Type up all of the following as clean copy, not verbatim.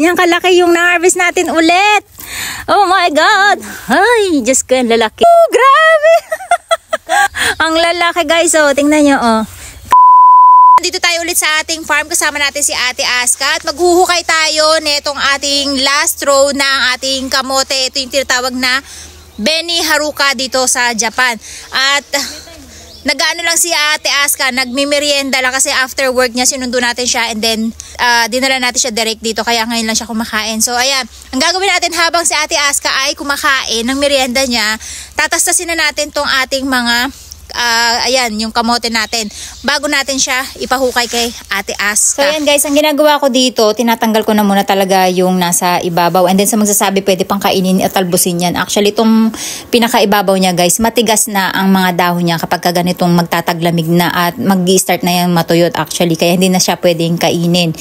Kanyang kalaki yung na-harvest natin ulit. Oh my God. Ay, Diyos ko, ang lalaki. Oh, grabe. Ang lalaki guys. Oh, tingnan nyo. Oh. Dito tayo ulit sa ating farm. Kasama natin si Ate Aska. At maghuhukay tayo netong ating last row ng ating kamote. Ito yung tinatawag na Beni Haruka dito sa Japan. At nag-ano lang si Ate Aska, nagmimerienda lang kasi after work niya sinundo natin siya and then dinala natin siya direct dito kaya ngayon lang siya kumakain. So ayan, ang gagawin natin habang si Ate Aska ay kumakain ng merienda niya, tatastasin na natin tong ating mga ayan, yung kamote natin bago natin siya ipahukay kay Ate Aska. So ayan guys, ang ginagawa ko dito, tinatanggal ko na muna talaga yung nasa ibabaw and then sa magsasabi pwede pang kainin at talbusin yan. Actually itong pinakaibabaw niya guys, matigas na ang mga dahon niya kapag ganitong magtataglamig na at mag-i-start na yung matuyot actually, kaya hindi na siya pwedeng kainin.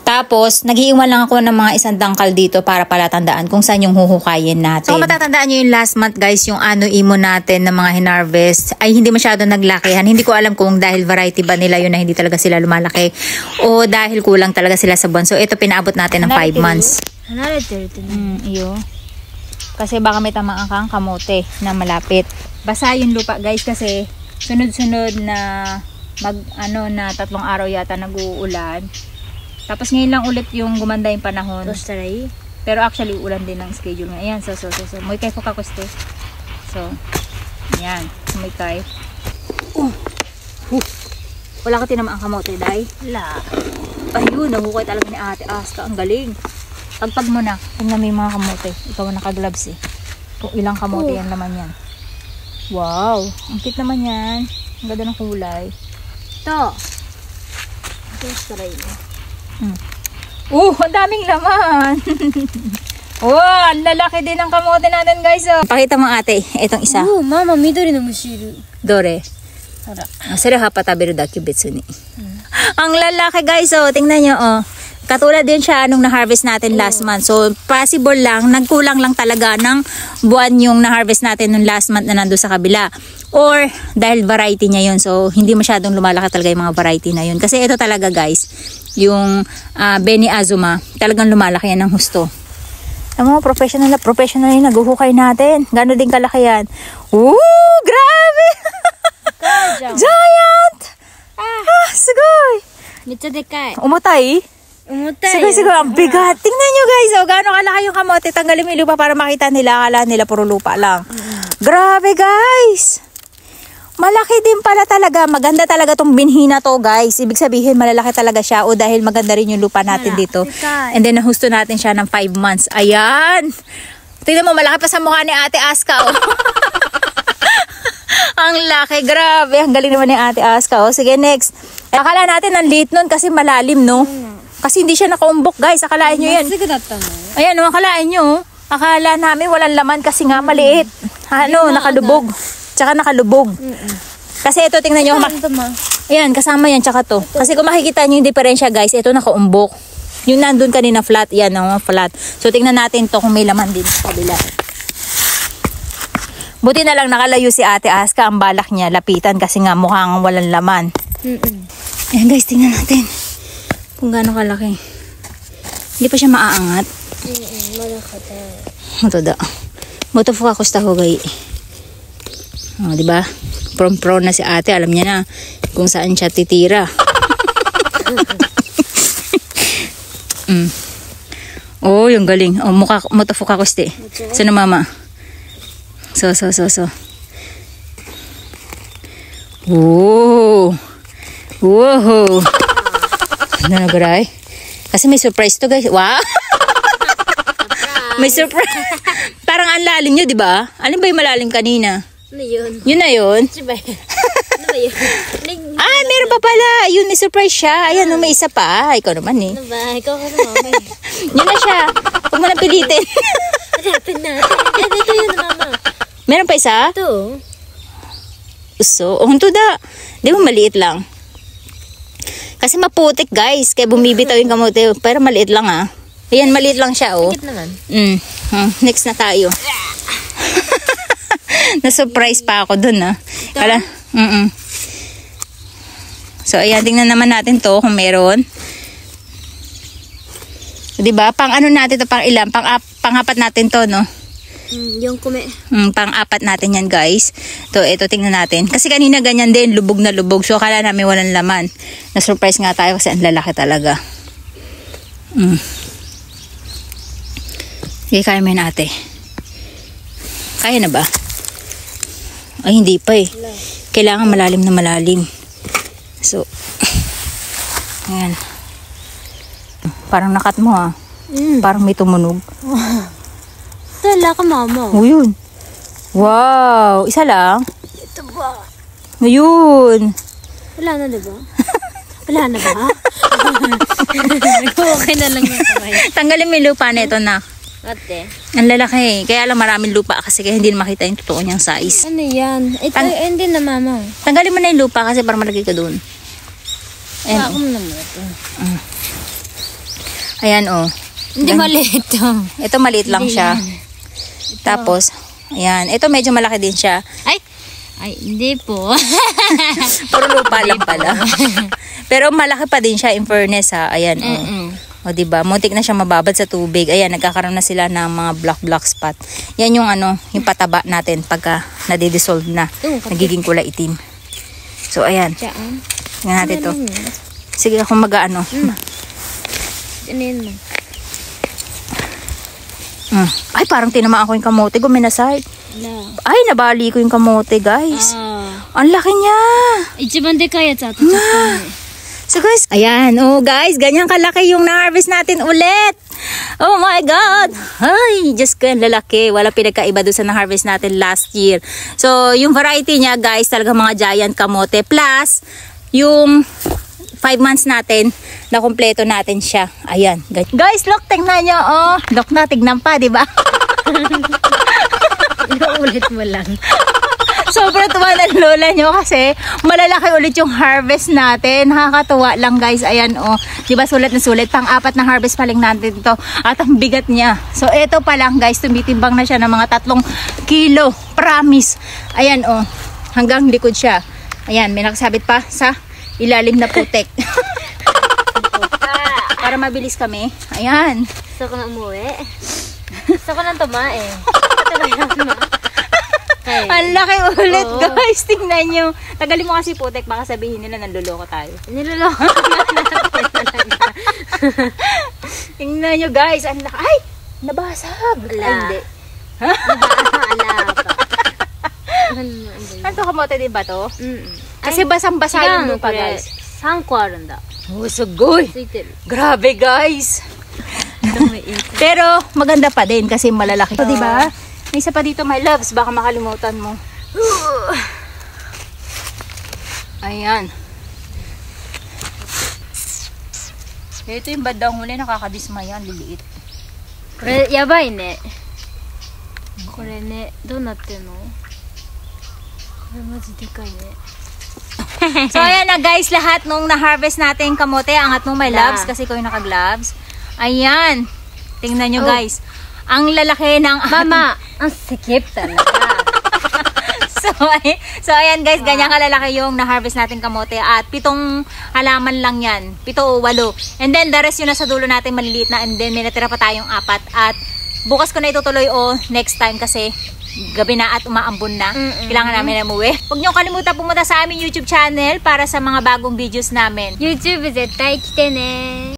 Tapos nag-iiwan lang ako ng mga isang dangkal dito para palatandaan kung saan yung huhukayin natin. So kung matatandaan nyo yung last month guys, yung ano imo natin ng mga hinarvest ay hindi masyado naglakihan. Hindi ko alam kung dahil variety ba nila yun na hindi talaga sila lumalaki o dahil kulang talaga sila sa buwan. So ito pinaabot natin ng 5 months. Iyo. Kasi baka may tamaan kang kamote na malapit. Basa yung lupa guys kasi sunod-sunod na na 3 araw yata nag-uulan. Tapos ngayon lang ulit yung gumanda yung panahon. Pero actually ulan din ang schedule nga. Ayan, so. Muy kay fukakuste. So, ayan. Muy kay. Wala ka tinamaan kamote, day? Wala. Ayun, nahukay talaga ni Ate Aska. Ang galing. Pagpag mo na, tingnan mo yung mga kamote. Ikaw ang naka-gloves eh. Kung ilang kamote yan naman yan. Wow, ang cute naman yan. Ang ganda ng kulay. Ito. Ang daming laman. Wow, ang lalaki din ang kamote natin guys. Oh. Pakita mo ate, itong isa. Mama, midori no mushiru. Dore. Sere hapa taberu da kibetsu ni. Ang lalaki guys, oh, tingnan nyo oh. Katulad din siya nung na-harvest natin last month. So, possible lang, nagkulang lang talaga ng buwan yung na-harvest natin nung last month na nandun sa kabila. Or, dahil variety niya yun. So, hindi masyadong lumalaki talaga yung mga variety na yun. Kasi ito talaga guys, yung Beni Azuma, talagang lumalaki yan ng husto. Alam mo, professional yung naguhukay natin. Gano'n din kalaki yan. Ooh, grabe! Giant! Sugoi! Mitsa dekai. Umutay? Siguro, ang bigat. Tingnan nyo guys, oh, gaano kalaki yung kamote. Tanggalin mo yung lupa para makita nila. Akala nila puro lupa lang. Grabe guys. Malaki din pala talaga. Maganda talaga tong binhi na to guys. Ibig sabihin malalaki talaga siya. O dahil maganda rin yung lupa natin dito. And then nahusto natin siya ng 5 months. Ayan. Tingnan mo, malaki pa sa mukha ni Ate Aska. Oh. Ang laki. Grabe. Ang galing naman ni Ate Aska. Oh. Sige, next. Akala natin ang liit nun kasi malalim, no? Kasi hindi siya nakaumbok guys. Akalain nyo yan. Ayan o, akalain nyo. Akala namin walang laman kasi nga maliit. Ano, nakalubog. Tsaka nakalubog. Kasi ito, tingnan nyo. Ayan, kasama yan. Tsaka to. Kasi kung makikita nyo yung diferensya guys, ito nakaumbok. Yung nandun kanina flat. Yan, no, flat. So, tingnan natin to kung may laman din sa kabila. Buti na lang nakalayo si Ate Aska. Ang balak niya, lapitan kasi nga mukhang walang laman. Ayan guys, tingnan natin. Kung gaano kalaki. Hindi pa siya maaangat. Ito da. Moto fukakusta ho gai. Oh, di ba? Pro na si ate, alam niya na kung saan siya titira. Oh, yung galing. Oh, moto fukakuste. Sino mama? So. Oh. Whoa. Ano nagaray? Kasi may surprise to guys. Wow! May surprise. Parang ang lalim nyo, di ba? Alin ba yung malalim kanina? Ano yun? Yun na yun? Ano ba yun? Ah, meron pa pala. Yun, may surprise siya. Ayan, may isa pa. Ikaw naman eh. Ano ba? Ikaw ka naman. Yun na siya. Huwag mo na pilitin. Hanapin natin. Ito yun, mama. Meron pa isa? Ito. So, hunto da. Di ba maliit lang? Kasi maputik guys, kaya bumibitaw yung kamote. Pero maliit lang ah. Ayan, maliit lang siya oh. Sakit naman. Next na tayo. Na-surprise pa ako dun ah. Kala, So ayan, tingnan naman natin to kung meron. 'Di ba? Pang ano natin to, pang ilan? Pang-apat natin to, no? 4個目。 Pang-apat natin yan, guys. Ito tingnan natin. Kasi kanina ganyan din, lubog na lubog. So akala namin walang laman. Na-surprise nga tayo kasi ang lalaki talaga. Sige, kaya mo yun, ate. Kaya na ba? Ay, hindi pa eh. Kailangan malalim na malalim. So, ayan. Parang nakat mo ah. Parang may tumunog. Wala ka, mama. O yun. Wow. Isa lang? Ito ba? Ayun. Wala na, diba? Wala na ba? Okay na lang yung kamay. Tanggalin mo yung lupa na ito na. Ate. Ang lalaki eh. Kaya lang maraming lupa kasi kaya hindi na makita yung totoo niyang size. Ano yan? Ito, hindi na, mama. Tanggalin mo na yung lupa kasi para malagay ka doon. Ayan. Ako naman ito. Ayan oh. Hindi maliit to. Ito maliit lang siya. Tapos, ayan. Ito medyo malaki din siya. Ay, hindi po. Puro lupa lang pala. Pero malaki pa din siya in fairness ha. Ayan oh. O diba, muntik na siya mababad sa tubig. Ayan, nagkakaroon na sila ng mga black spot. Yan yung ano, yung pataba natin pagka nadidissolve na. Nagiging kulay itim. So ayan. Diyan. Tingnan natin to. Sige ako mag-ano. Ano yun mo? Ay, parang tinamaan ko yung kamote. Guminasay. Ay, nabali ko yung kamote, guys. Ang laki niya. 一番でかいやつ当たっちゃったね。 So guys, ayan, oh guys, ganyan kalaki yung na-harvest natin ulit. Oh my God! Ay, Diyos ko, yung lalaki. Wala pinagkaiba doon sa na-harvest natin last year. So, yung variety niya, guys, talaga mga giant kamote. Plus, yung 5 months natin, na kumpleto natin siya. Ayan. Guys, look, tingnan nyo, oh. Look na, tignan pa, di ba? Inuulit mo lang. Sobrang tuwa ng lola nyo kasi malalaki ulit yung harvest natin. Nakakatuwa lang, guys. Ayan, oh. Diba, sulit na sulit. Pang-apat na harvest pa lang natin ito. At ang bigat niya. So, ito pa lang, guys. Tumitimbang na siya ng mga 3 kilo. Promise. Ayan, oh. Hanggang likod siya. Ayan, may nakasabit pa sa ilalim na putek. Para mabilis kami. Ayan. Gusto ko na umuwi. Gusto ko nang tumae. Ito ba yan, ma? Ang laki ulit, guys. Tingnan nyo. Tagalin mo kasi putek. Baka sabihin nila nanluloko tayo. Niloloko natin. Tingnan nyo, guys. Ang laki. Ay! Nabasag. Ay, hindi. Ala pa. Ano to, kamote din ba to? Kasi basang-basa yung lupa, guys. 3個あるんだ。 Oh, sugoy. ついてる。 Grabe, guys. Pero maganda pa din kasi malalaki. So, diba? May isa pa dito, my loves. Baka makalimutan mo. Ayan. Ito yung bandang huli. Nakakadismaya. Liliit. これやばいね。これね、どうなってんの？これマジでかいね。 So ayan na, guys, lahat nung na-harvest natin kamote, angat mo, my loves, kasi ko yung naka-gloves. Ayan. Tingnan nyo, guys. Ang lalaki ng... Mama, ang sikip talaga. So ayan, guys, ganyan kalalaki yung na-harvest natin kamote. At 7 halaman lang yan. 7 o 8. And then the rest yung nasa dulo natin maliliit na. And then may natira pa tayong 4. At bukas ko na itutuloy o next time kasi gabi na at umaambon na. Kailangan namin na umuwi. Huwag niyo kalimutan pumunta sa aming YouTube channel para sa mga bagong videos namin. YouTube 絶対来てね。